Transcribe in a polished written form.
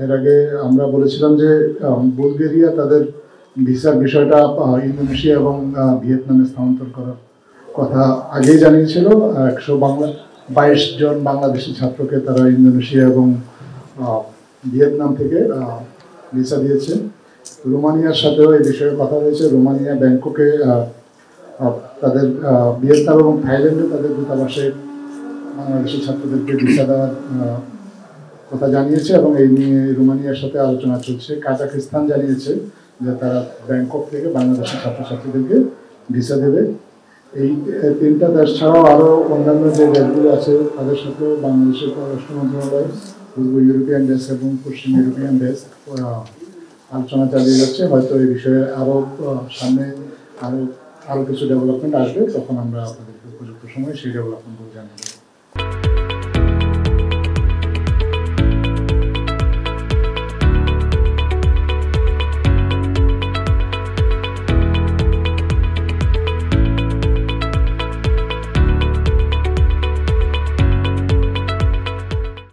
এর আগে আমরা বলেছিলাম যে বুলগেরিয়া তাদের ভিসার বিষয়টা ইন্দোনেশিয়া এবং ভিয়েতনামে স্থানান্তর করার কথা আগেই জানিয়েছিল। 122 জন বাংলাদেশি ছাত্রকে তারা ইন্দোনেশিয়া এবং ভিয়েতনাম থেকে ভিসা দিয়েছে। রোমানিয়ার সাথেও এই বিষয়ে কথা হয়েছে। রোমানিয়া ব্যাংককে তাদের ভিয়েতনাম এবং থাইল্যান্ডে তাদের দূতাবাসে বাংলাদেশি ছাত্রদেরকে ভিসা দেওয়ার কথা জানিয়েছে এবং এই নিয়ে রোমানিয়ার সাথে আলোচনা চলছে। কাজাকিস্তান জানিয়েছে যে তারা ব্যাংকক থেকে বাংলাদেশি ছাত্রছাত্রীদেরকে ভিসা দেবে। এই তিনটা দেশ ছাড়াও আরও অন্যান্য যে দেশগুলো আছে তাদের সাথেও বাংলাদেশের পররাষ্ট্র মন্ত্রণালয়, পূর্ব ইউরোপিয়ান দেশ এবং পশ্চিম ইউরোপিয়ান দেশ আলোচনা চালিয়ে যাচ্ছে। হয়তো এই বিষয়ে আরও সামনে আরও কিছু ডেভেলপমেন্ট আসবে, তখন আমরা আপনাদেরকে উপযুক্ত সময় সেই ডেভেলপমেন্ট